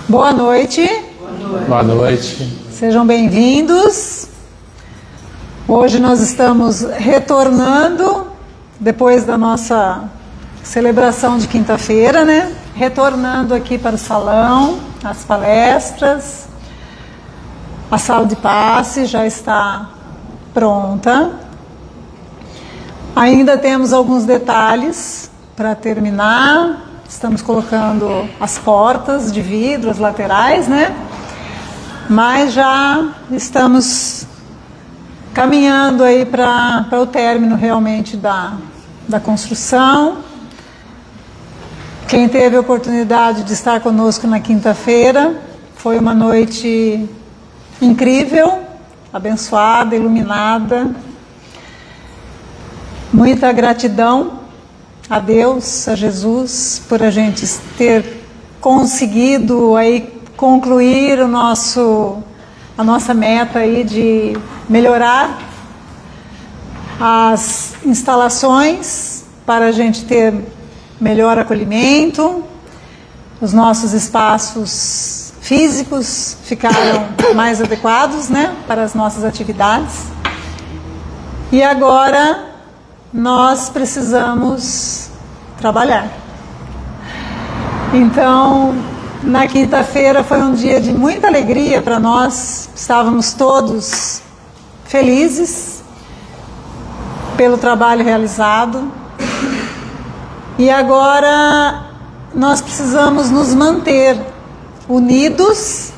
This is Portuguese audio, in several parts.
Boa noite. Boa noite. Sejam bem-vindos. Hoje nós estamos retornando, depois da nossa celebração de quinta-feira, né? Retornando aqui para o salão, as palestras. A sala de passe já está pronta. Ainda temos alguns detalhes para terminar. Estamos colocando as portas de vidro, as laterais, né? Mas já estamos caminhando aí para o término realmente da construção. Quem teve a oportunidade de estar conosco na quinta-feira, foi uma noite incrível, abençoada, iluminada. Muita gratidão a Deus, a Jesus, por a gente ter conseguido aí concluir a nossa meta aí de melhorar as instalações para a gente ter melhor acolhimento. Os nossos espaços físicos ficaram mais adequados, né, para as nossas atividades. E agora nós precisamos trabalhar. Então, na quinta-feira foi um dia de muita alegria para nós. Estávamos todos felizes pelo trabalho realizado. E agora nós precisamos nos manter unidos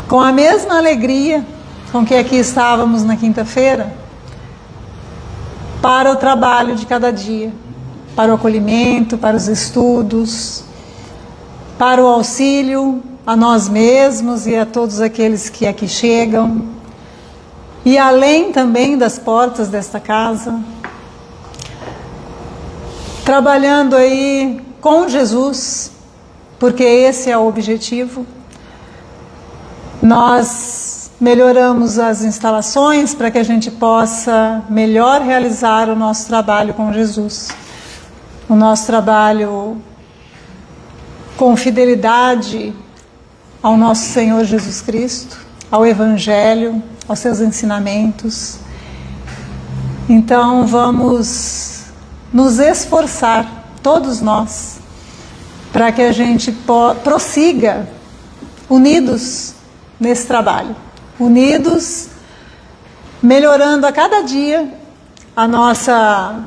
com a mesma alegria com que aqui estávamos na quinta-feira, para o trabalho de cada dia, para o acolhimento, para os estudos, para o auxílio a nós mesmos e a todos aqueles que aqui chegam, e além também das portas desta casa, trabalhando aí com Jesus, porque esse é o objetivo. Nós melhoramos as instalações para que a gente possa melhor realizar o nosso trabalho com Jesus. O nosso trabalho com fidelidade ao nosso Senhor Jesus Cristo, ao Evangelho, aos seus ensinamentos. Então vamos nos esforçar, todos nós, para que a gente prossiga unidos nesse trabalho. Unidos, melhorando a cada dia a nossa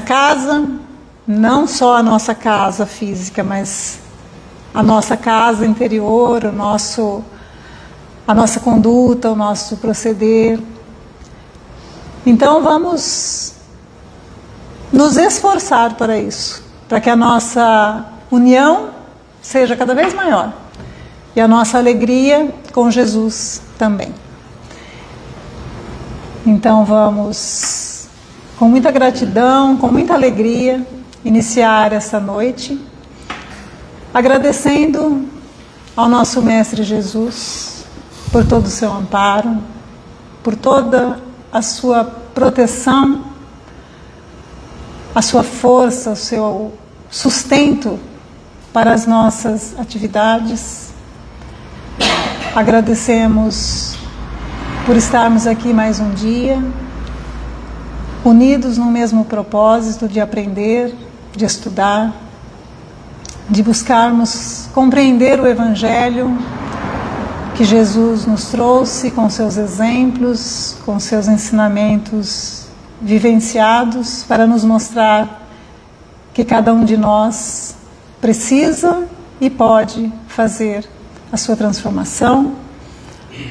casa, não só a nossa casa física, mas a nossa casa interior, a nossa conduta, o nosso proceder. Então vamos nos esforçar para isso, para que a nossa união seja cada vez maior. E a nossa alegria com Jesus também. Então vamos, com muita gratidão, com muita alegria, iniciar essa noite, agradecendo ao nosso Mestre Jesus por todo o seu amparo, por toda a sua proteção, a sua força, o seu sustento para as nossas atividades. Agradecemos por estarmos aqui mais um dia, unidos no mesmo propósito de aprender, de estudar, de buscarmos compreender o Evangelho que Jesus nos trouxe com seus exemplos, com seus ensinamentos vivenciados, para nos mostrar que cada um de nós precisa e pode fazer a sua transformação,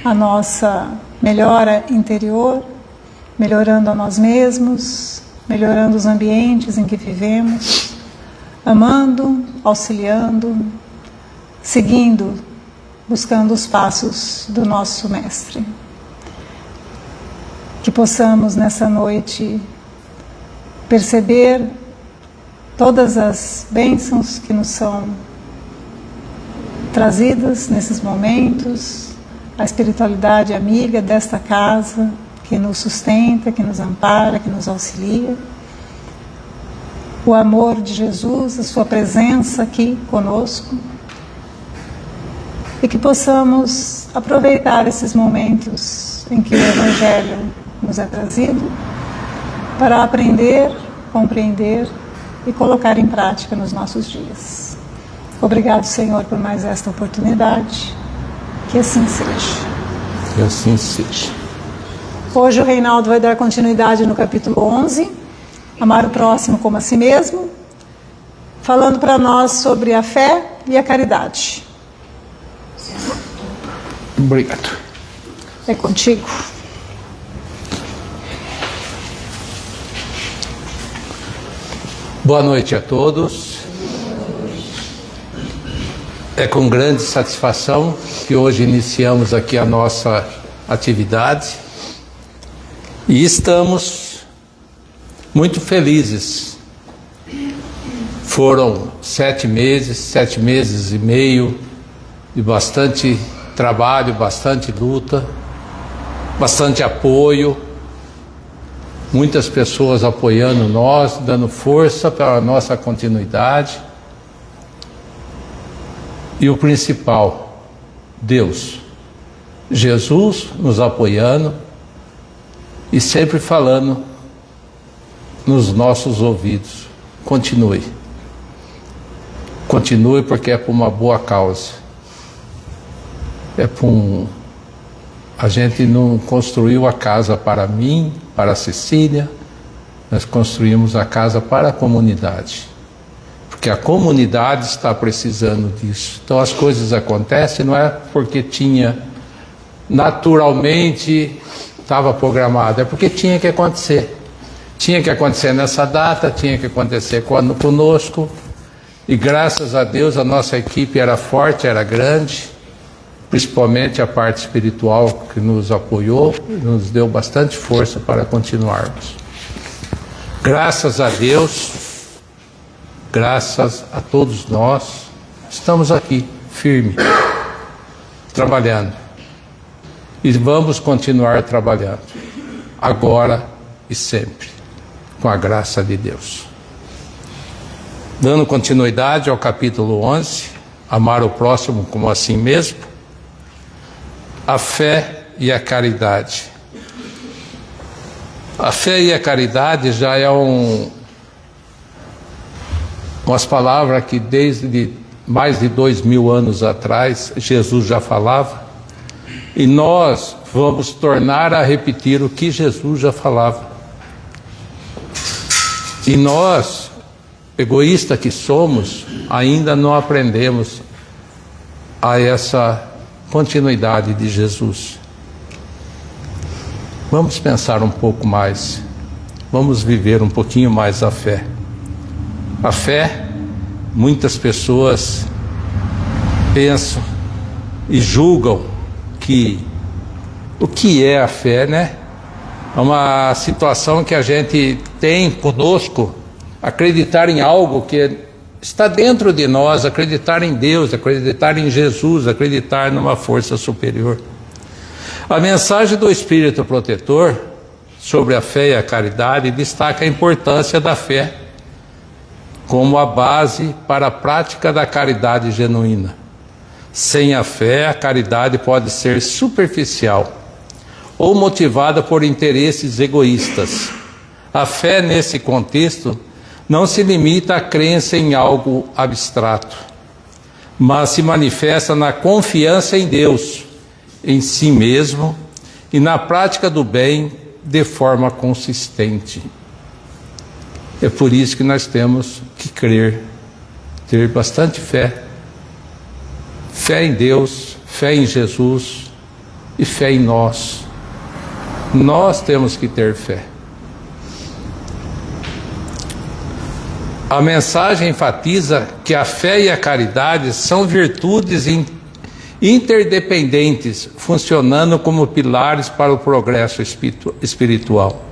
a nossa melhora interior, melhorando a nós mesmos, melhorando os ambientes em que vivemos, amando, auxiliando, seguindo, buscando os passos do nosso Mestre. Que possamos nessa noite perceber todas as bênçãos que nos são trazidas nesses momentos, a espiritualidade amiga desta casa, que nos sustenta, que nos ampara, que nos auxilia, o amor de Jesus, a sua presença aqui conosco, e que possamos aproveitar esses momentos em que o Evangelho nos é trazido para aprender, compreender e colocar em prática nos nossos dias. Obrigado, Senhor, por mais esta oportunidade. Que assim seja. Que assim seja. Hoje o Reinaldo vai dar continuidade no capítulo 11, amar o próximo como a si mesmo, falando para nós sobre a fé e a caridade. Obrigado. É contigo. Boa noite a todos. É com grande satisfação que hoje iniciamos aqui a nossa atividade e estamos muito felizes. Foram 7 meses e meio de bastante trabalho, bastante luta, bastante apoio, muitas pessoas apoiando nós, dando força para a nossa continuidade. E o principal, Deus, Jesus nos apoiando e sempre falando nos nossos ouvidos: continue. Continue, porque é por uma boa causa. A gente não construiu a casa para mim, para a Cecília, nós construímos a casa para a comunidade. Porque a comunidade está precisando disso. Então as coisas acontecem, não é porque naturalmente estava programado, é porque tinha que acontecer. Tinha que acontecer nessa data, tinha que acontecer conosco. E graças a Deus a nossa equipe era forte, era grande, principalmente a parte espiritual que nos apoiou, nos deu bastante força para continuarmos. Graças a Deus, graças a todos nós, estamos aqui, firme, trabalhando. E vamos continuar trabalhando, agora e sempre, com a graça de Deus. Dando continuidade ao capítulo 11, amar o próximo como a si mesmo, a fé e a caridade. A fé e a caridade já é umas palavras que desde mais de 2000 anos atrás Jesus já falava, e nós vamos tornar a repetir o que Jesus já falava. E nós, egoístas que somos, ainda não aprendemos a essa continuidade de Jesus. Vamos pensar um pouco mais, vamos viver um pouquinho mais a fé. A fé, muitas pessoas pensam e julgam que o que é a fé, né? É uma situação que a gente tem conosco, acreditar em algo que está dentro de nós, acreditar em Deus, acreditar em Jesus, acreditar numa força superior. A mensagem do Espírito Protetor sobre a fé e a caridade destaca a importância da fé como a base para a prática da caridade genuína. Sem a fé, a caridade pode ser superficial ou motivada por interesses egoístas. A fé, nesse contexto, não se limita à crença em algo abstrato, mas se manifesta na confiança em Deus, em si mesmo e na prática do bem de forma consistente. É por isso que nós temos que crer, ter bastante fé. Fé em Deus, fé em Jesus e fé em nós. Nós temos que ter fé. A mensagem enfatiza que a fé e a caridade são virtudes interdependentes, funcionando como pilares para o progresso espiritual.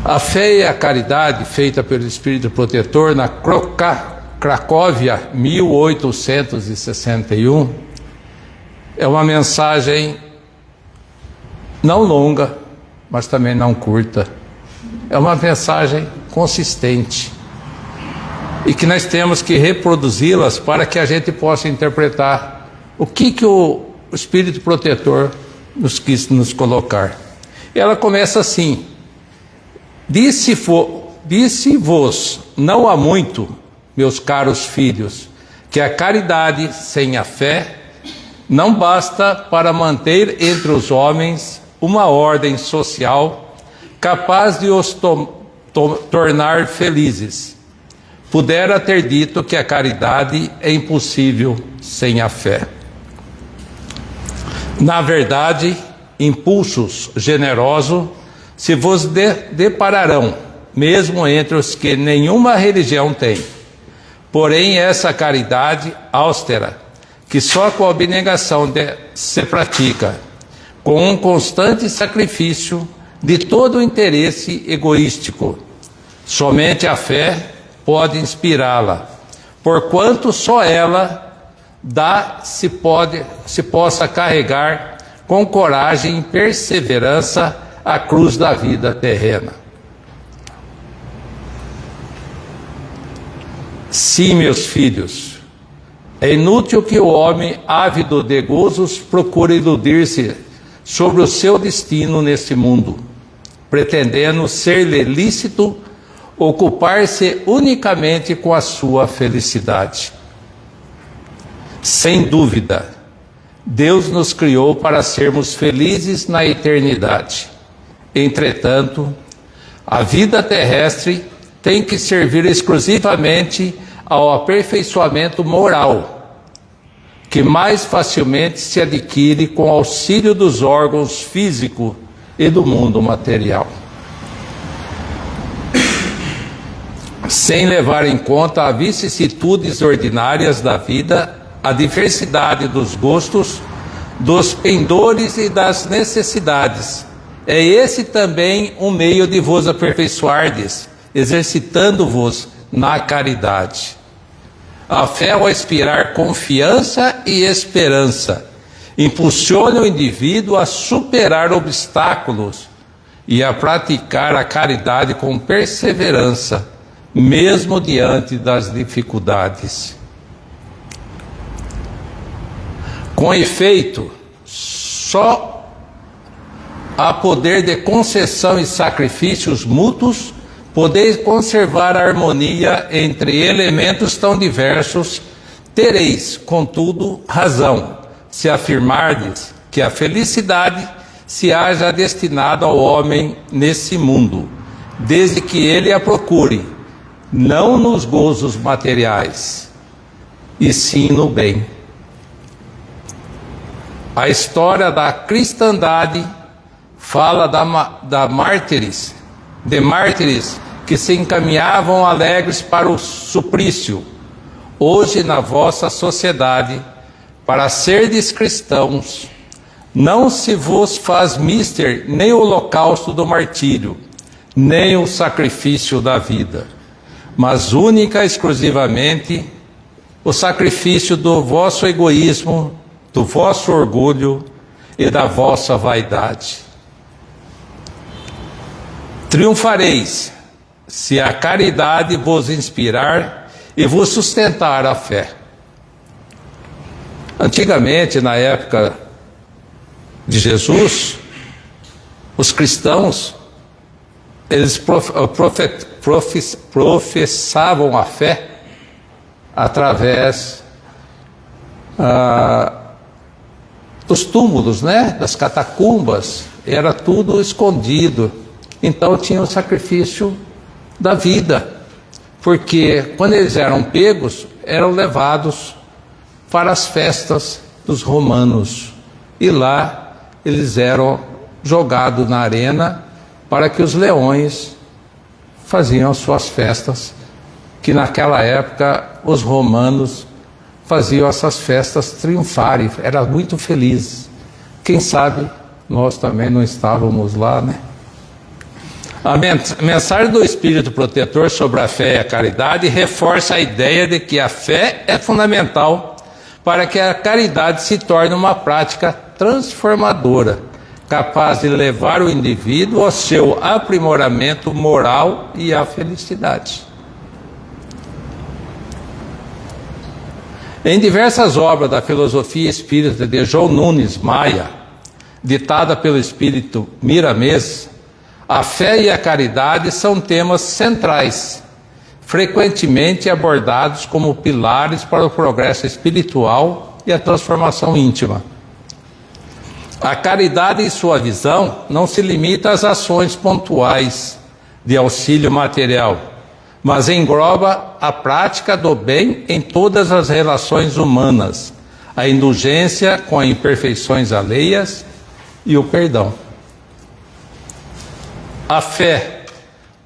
A fé e a caridade, feita pelo Espírito Protetor na Cracóvia, 1861, é uma mensagem não longa, mas também não curta. É uma mensagem consistente. e que nós temos que reproduzi-las para que a gente possa interpretar o que o Espírito Protetor nos quis nos colocar. Ela começa assim: Disse-vos não há muito, meus caros filhos, que a caridade sem a fé não basta para manter entre os homens uma ordem social capaz de os tornar felizes. Pudera ter dito que a caridade é impossível sem a fé. Na verdade, impulsos generosos se vos depararão, mesmo entre os que nenhuma religião tem. Porém, essa caridade austera, que só com a abnegação se pratica, com um constante sacrifício de todo o interesse egoístico, somente a fé pode inspirá-la, porquanto só ela se possa carregar com coragem e perseverança a cruz da vida terrena. Sim, meus filhos, é inútil que o homem ávido de gozos procure iludir-se sobre o seu destino neste mundo, pretendendo ser-lhe lícito ocupar-se unicamente com a sua felicidade. Sem dúvida, Deus nos criou para sermos felizes na eternidade. Entretanto, a vida terrestre tem que servir exclusivamente ao aperfeiçoamento moral, que mais facilmente se adquire com auxílio dos órgãos físicos e do mundo material. Sem levar em conta as vicissitudes ordinárias da vida, a diversidade dos gostos, dos pendores e das necessidades. É esse também um meio de vos aperfeiçoardes, exercitando-vos na caridade. A fé, ao inspirar confiança e esperança, impulsiona o indivíduo a superar obstáculos e a praticar a caridade com perseverança, mesmo diante das dificuldades. Com efeito, só há poder de concessão e sacrifícios mútuos podeis conservar a harmonia entre elementos tão diversos. Tereis, contudo, razão, se afirmardes que a felicidade se haja destinada ao homem nesse mundo, desde que ele a procure, não nos gozos materiais, e sim no bem. A história da cristandade fala de mártires que se encaminhavam alegres para o suplício. Hoje, na vossa sociedade, para serdes cristãos, não se vos faz mister nem o holocausto do martírio, nem o sacrifício da vida, mas única e exclusivamente o sacrifício do vosso egoísmo, do vosso orgulho e da vossa vaidade. Triunfareis se a caridade vos inspirar e vos sustentar a fé. Antigamente, na época de Jesus, os cristãos, eles professavam a fé através dos túmulos, das catacumbas, era tudo escondido. Então tinha o sacrifício da vida, porque quando eles eram pegos, eram levados para as festas dos romanos, e lá eles eram jogados na arena para que os leões faziam as suas festas, que naquela época os romanos faziam essas festas triunfarem, eram muito felizes. Quem sabe nós também não estávamos lá, A mensagem do Espírito Protetor sobre a fé e a caridade reforça a ideia de que a fé é fundamental para que a caridade se torne uma prática transformadora, capaz de levar o indivíduo ao seu aprimoramento moral e à felicidade. Em diversas obras da filosofia espírita de João Nunes Maia, ditada pelo espírito Miramês, a fé e a caridade são temas centrais, frequentemente abordados como pilares para o progresso espiritual e a transformação íntima. A caridade, em sua visão, não se limita às ações pontuais de auxílio material, mas engloba a prática do bem em todas as relações humanas, a indulgência com imperfeições alheias e o perdão. A fé,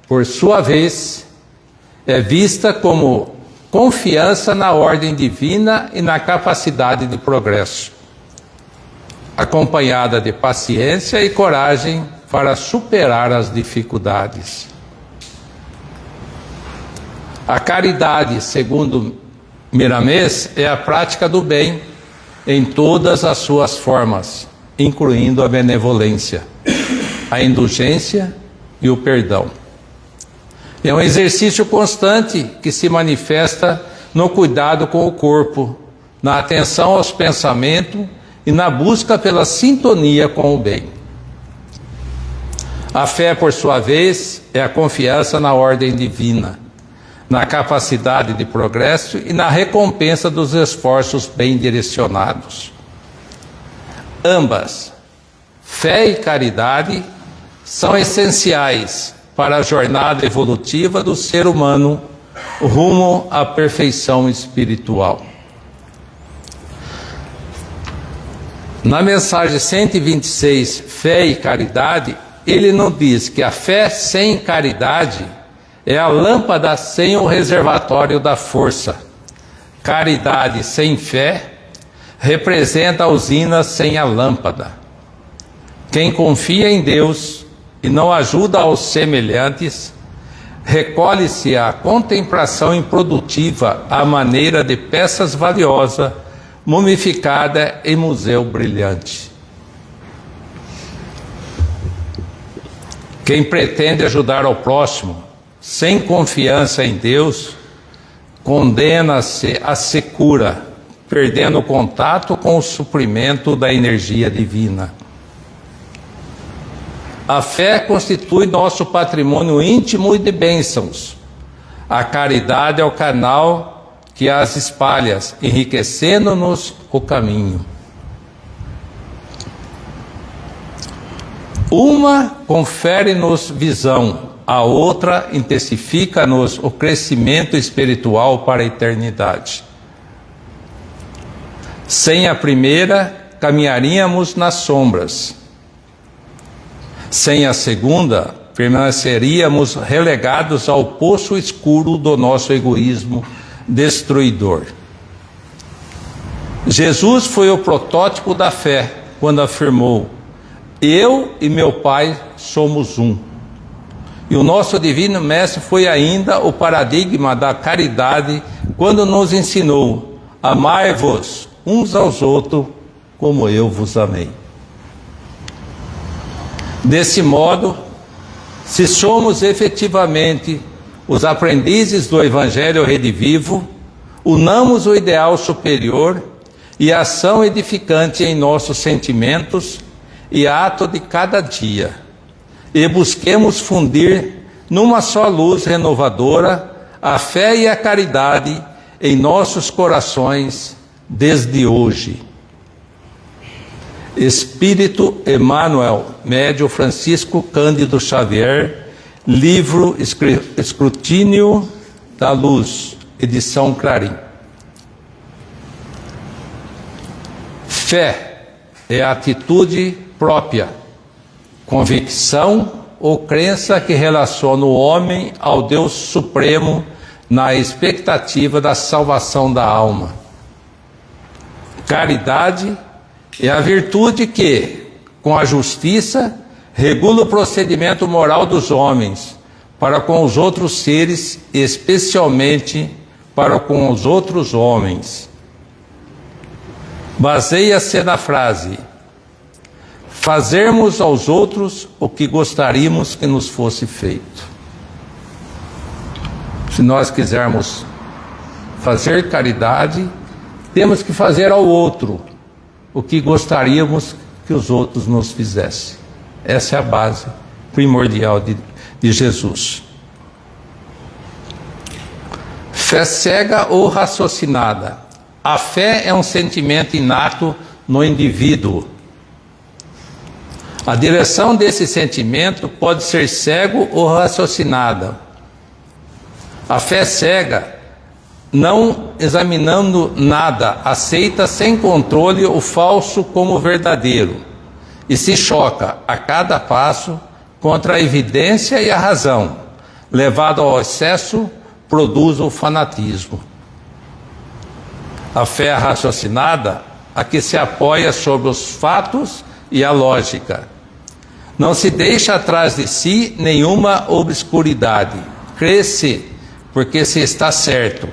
por sua vez, é vista como confiança na ordem divina e na capacidade de progresso, acompanhada de paciência e coragem para superar as dificuldades. A caridade, segundo Miramês, é a prática do bem em todas as suas formas, incluindo a benevolência, a indulgência e o perdão. É um exercício constante que se manifesta no cuidado com o corpo, na atenção aos pensamentos e na busca pela sintonia com o bem. A fé, por sua vez, é a confiança na ordem divina, na capacidade de progresso e na recompensa dos esforços bem direcionados. Ambas, fé e caridade, são essenciais para a jornada evolutiva do ser humano rumo à perfeição espiritual. Na mensagem 126, Fé e Caridade, ele nos diz que a fé sem caridade é a lâmpada sem o reservatório da força. Caridade sem fé representa a usina sem a lâmpada. Quem confia em Deus e não ajuda aos semelhantes, recolhe-se à contemplação improdutiva à maneira de peças valiosas, mumificada em museu brilhante. Quem pretende ajudar ao próximo, sem confiança em Deus, condena-se à secura, perdendo o contato com o suprimento da energia divina. A fé constitui nosso patrimônio íntimo e de bênçãos. A caridade é o canal que as espalha, enriquecendo-nos o caminho. Uma confere-nos visão, a outra intensifica-nos o crescimento espiritual para a eternidade. Sem a primeira, caminharíamos nas sombras. Sem a segunda, permaneceríamos relegados ao poço escuro do nosso egoísmo destruidor. Jesus foi o protótipo da fé quando afirmou: eu e meu Pai somos um. E o nosso Divino Mestre foi ainda o paradigma da caridade quando nos ensinou: amai-vos uns aos outros como eu vos amei. Desse modo, se somos efetivamente os aprendizes do Evangelho redivivo, unamos o ideal superior e a ação edificante em nossos sentimentos e ato de cada dia, e busquemos fundir numa só luz renovadora a fé e a caridade em nossos corações desde hoje. Espírito Emmanuel, Médium Francisco Cândido Xavier, livro Escrutínio da Luz, edição Clarim. Fé é a atitude própria, convicção ou crença que relaciona o homem ao Deus Supremo na expectativa da salvação da alma. Caridade é a virtude que, com a justiça, regula o procedimento moral dos homens para com os outros seres, especialmente para com os outros homens. Baseia-se na frase: fazermos aos outros o que gostaríamos que nos fosse feito. Se nós quisermos fazer caridade, temos que fazer ao outro o que gostaríamos que os outros nos fizessem. Essa é a base primordial de Jesus. Fé cega ou raciocinada. A fé é um sentimento inato no indivíduo. A direção desse sentimento pode ser cego ou raciocinada. A fé cega, não examinando nada, aceita sem controle o falso como verdadeiro e se choca a cada passo contra a evidência e a razão. Levado ao excesso, produz o fanatismo. A fé raciocinada, a que se apoia sobre os fatos e a lógica. Não se deixa atrás de si nenhuma obscuridade. Crê-se porque se está certo,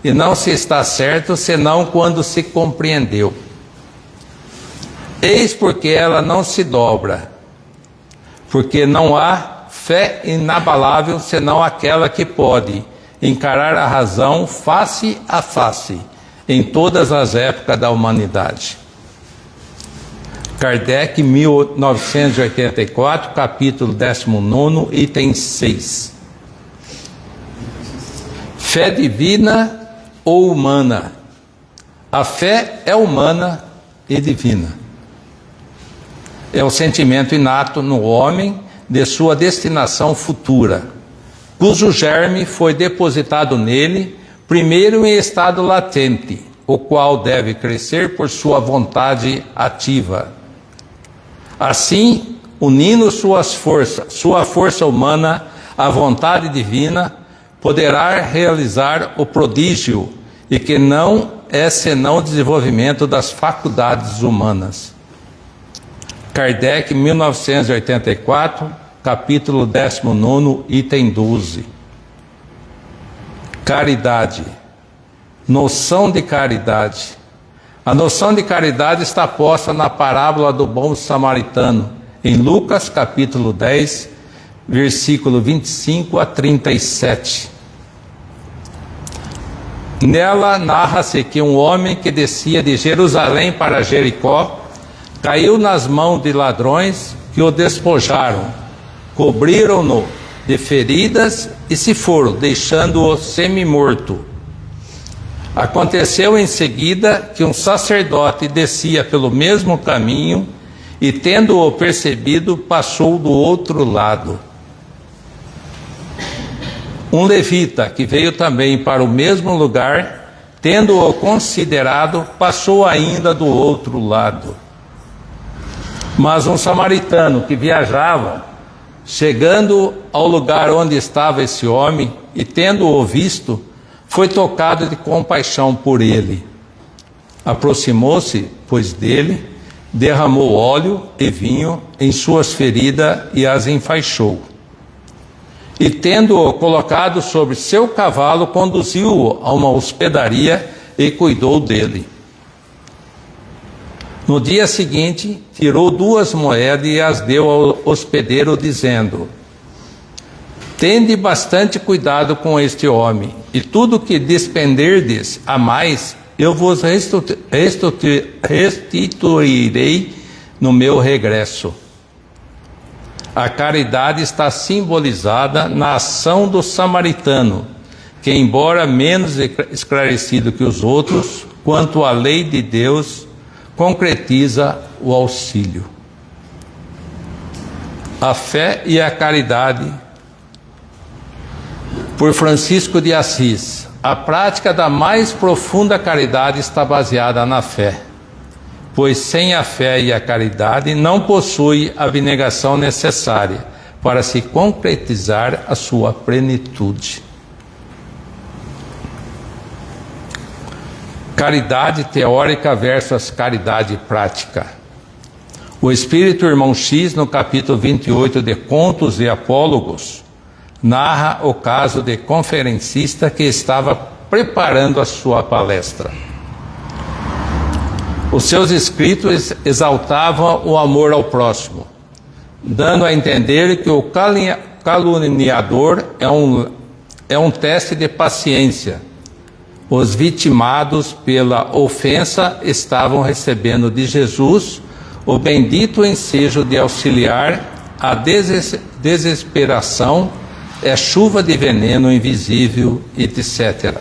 e não se está certo senão quando se compreendeu. Eis porque ela não se dobra, porque não há fé inabalável senão aquela que pode encarar a razão face a face em todas as épocas da humanidade. Kardec, 1984, capítulo 19, item 6. Fé divina ou humana? A fé é humana e divina. É o sentimento inato no homem de sua destinação futura, cujo germe foi depositado nele, primeiro em estado latente, o qual deve crescer por sua vontade ativa. Assim, unindo sua força humana à vontade divina, poderá realizar o prodígio, e que não é senão o desenvolvimento das faculdades humanas. Kardec, 1984, capítulo 19, item 12. Caridade. Noção de caridade. A noção de caridade está posta na parábola do bom samaritano, em Lucas, capítulo 10, versículo 25 a 37. Nela narra-se que um homem que descia de Jerusalém para Jericó caiu nas mãos de ladrões que o despojaram, cobriram-no de feridas e se foram, deixando-o semi-morto. Aconteceu em seguida que um sacerdote descia pelo mesmo caminho e, tendo-o percebido, passou do outro lado. Um levita, que veio também para o mesmo lugar, tendo-o considerado, passou ainda do outro lado. Mas um samaritano que viajava, chegando ao lugar onde estava esse homem e tendo-o visto, foi tocado de compaixão por ele. Aproximou-se, pois, dele, derramou óleo e vinho em suas feridas e as enfaixou. E, tendo-o colocado sobre seu cavalo, conduziu-o a uma hospedaria e cuidou dele. No dia seguinte, tirou 2 moedas e as deu ao hospedeiro, dizendo: tende bastante cuidado com este homem, e tudo que despenderdes a mais, eu vos restituirei no meu regresso. A caridade está simbolizada na ação do samaritano, que, embora menos esclarecido que os outros, quanto à lei de Deus, concretiza o auxílio. A fé e a caridade, por Francisco de Assis. A prática da mais profunda caridade está baseada na fé, pois sem a fé e a caridade não possui a abnegação necessária para se concretizar a sua plenitude. Caridade teórica versus caridade prática. O Espírito Irmão X, no capítulo 28 de Contos e Apólogos, narra o caso de conferencista que estava preparando a sua palestra. Os seus escritos exaltavam o amor ao próximo, dando a entender que o caluniador é um teste de paciência, Os vitimados pela ofensa estavam recebendo de Jesus o bendito ensejo de auxiliar a desesperação, é chuva de veneno invisível, etc.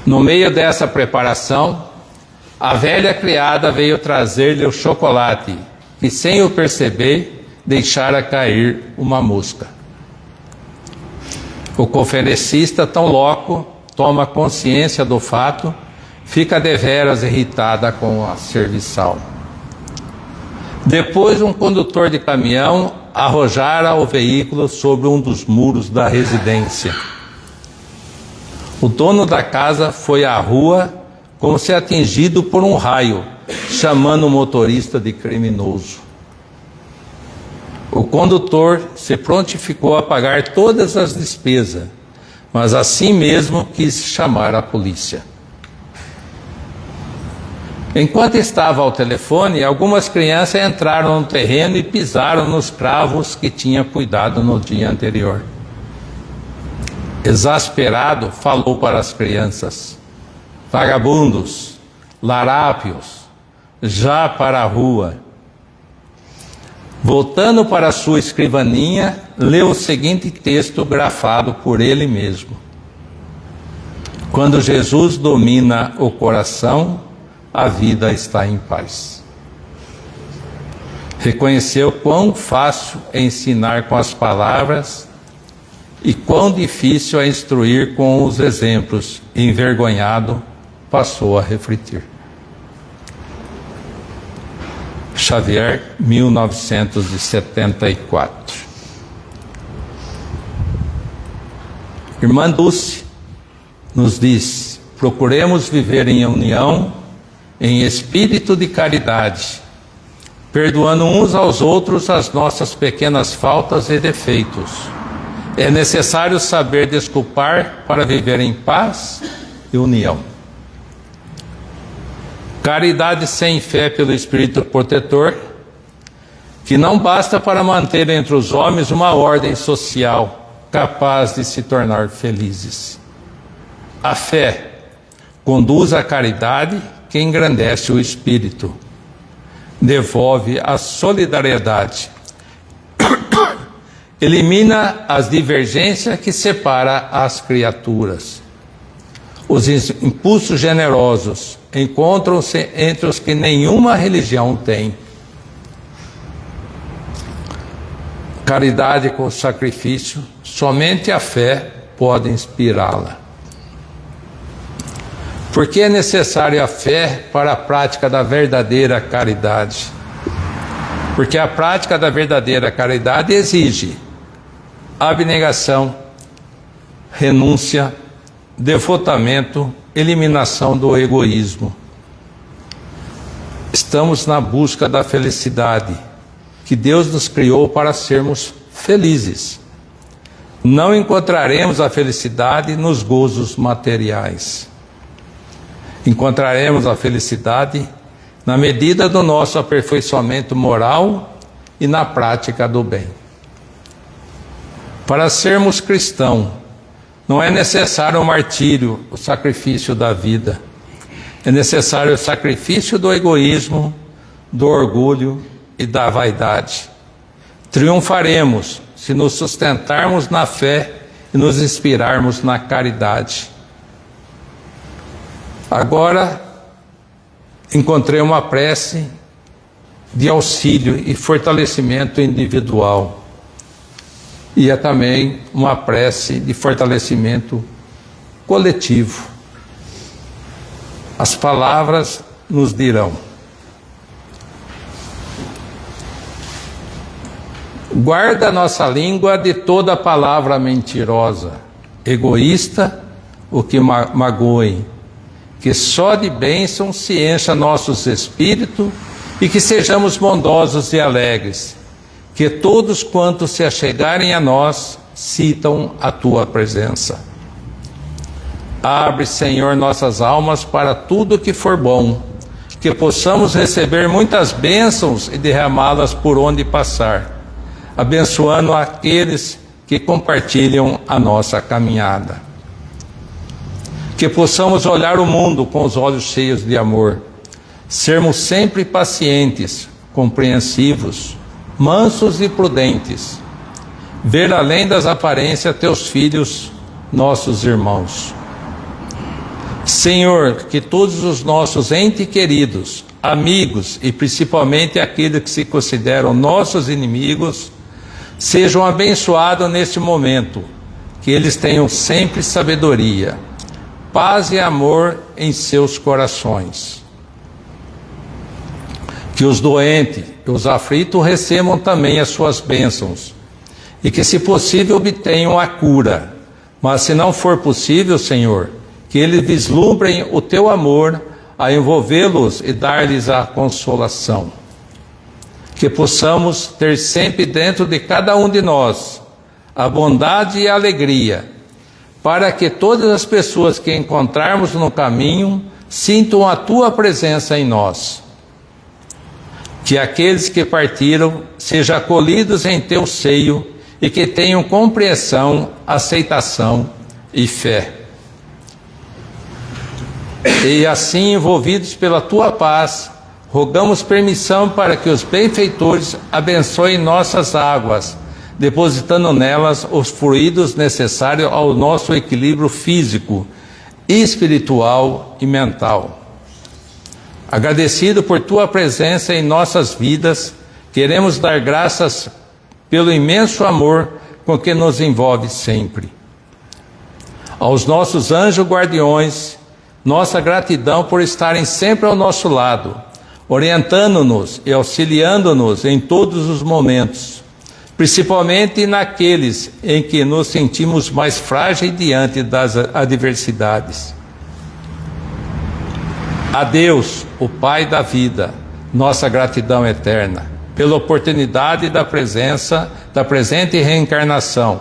No meio dessa preparação, a velha criada veio trazer-lhe o chocolate, e sem o perceber, deixara cair uma mosca. O conferencista, tão louco, toma consciência do fato, fica deveras irritada com a serviçal. Depois, um condutor de caminhão arrojara o veículo sobre um dos muros da residência. O dono da casa foi à rua como se atingido por um raio, chamando o motorista de criminoso. O condutor se prontificou a pagar todas as despesas, mas assim mesmo quis chamar a polícia. Enquanto estava ao telefone, algumas crianças entraram no terreno e pisaram nos cravos que tinha cuidado no dia anterior. Exasperado, falou para as crianças: vagabundos, larápios, já para a rua. Voltando para sua escrivaninha, leu o seguinte texto grafado por ele mesmo: quando Jesus domina o coração, a vida está em paz. Reconheceu quão fácil é ensinar com as palavras e quão difícil é instruir com os exemplos. Envergonhado, passou a refletir. Xavier, 1974. Irmã Dulce nos diz: procuremos viver em união, em espírito de caridade, perdoando uns aos outros as nossas pequenas faltas e defeitos. É necessário saber desculpar para viver em paz e união. Caridade sem fé pelo Espírito protetor, que não basta para manter entre os homens uma ordem social capaz de se tornar felizes. A fé conduz à caridade, que engrandece o espírito, devolve a solidariedade, elimina as divergências que separam as criaturas. Os impulsos generosos encontram-se entre os que nenhuma religião tem. Caridade com sacrifício, somente a fé pode inspirá-la. Porque é necessária a fé para a prática da verdadeira caridade. Porque a prática da verdadeira caridade exige abnegação, renúncia, devotamento, eliminação do egoísmo. Estamos na busca da felicidade, que Deus nos criou para sermos felizes. Não encontraremos a felicidade nos gozos materiais. Encontraremos a felicidade na medida do nosso aperfeiçoamento moral e na prática do bem. Para sermos cristãos, não é necessário o martírio, o sacrifício da vida. É necessário o sacrifício do egoísmo, do orgulho e da vaidade. Triunfaremos se nos sustentarmos na fé e nos inspirarmos na caridade. Agora, encontrei uma prece de auxílio e fortalecimento individual. E é também uma prece de fortalecimento coletivo. As palavras nos dirão: guarda nossa língua de toda palavra mentirosa, egoísta, o que magoe, que só de bênção se encha nossos espíritos e que sejamos bondosos e alegres, que todos quantos se achegarem a nós citam a tua presença. Abre, Senhor, nossas almas para tudo que for bom, que possamos receber muitas bênçãos e derramá-las por onde passar, abençoando aqueles que compartilham a nossa caminhada. Que possamos olhar o mundo com os olhos cheios de amor, sermos sempre pacientes, compreensivos, mansos e prudentes, ver além das aparências teus filhos, nossos irmãos. Senhor, que todos os nossos entes queridos, amigos e principalmente aqueles que se consideram nossos inimigos, sejam abençoados neste momento, que eles tenham sempre sabedoria, paz e amor em seus corações. Que os doentes e os aflitos recebam também as suas bênçãos, e que, se possível, obtenham a cura. Mas, se não for possível, Senhor, que eles vislumbrem o teu amor a envolvê-los e dar-lhes a consolação. Que possamos ter sempre dentro de cada um de nós a bondade e a alegria, para que todas as pessoas que encontrarmos no caminho sintam a tua presença em nós. Que aqueles que partiram sejam acolhidos em teu seio e que tenham compreensão, aceitação e fé. E assim, envolvidos pela tua paz, rogamos permissão para que os benfeitores abençoem nossas águas, depositando nelas os fluidos necessários ao nosso equilíbrio físico, espiritual e mental. Agradecido por tua presença em nossas vidas, queremos dar graças pelo imenso amor com que nos envolve sempre. Aos nossos anjos guardiões, nossa gratidão por estarem sempre ao nosso lado, orientando-nos e auxiliando-nos em todos os momentos, principalmente naqueles em que nos sentimos mais frágeis diante das adversidades. A Deus, o Pai da vida, nossa gratidão eterna, pela oportunidade da presença, da presente reencarnação,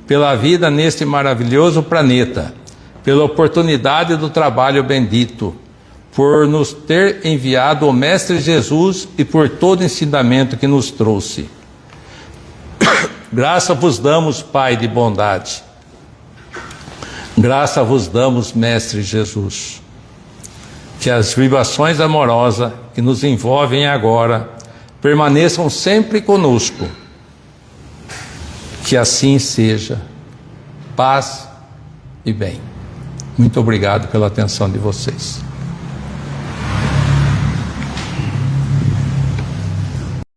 pela vida neste maravilhoso planeta, pela oportunidade do trabalho bendito, por nos ter enviado o Mestre Jesus e por todo o ensinamento que nos trouxe. Graça vos damos, Pai de bondade. Graça vos damos, Mestre Jesus. Que as vibrações amorosas que nos envolvem agora permaneçam sempre conosco. Que assim seja. Paz e bem. Muito obrigado pela atenção de vocês.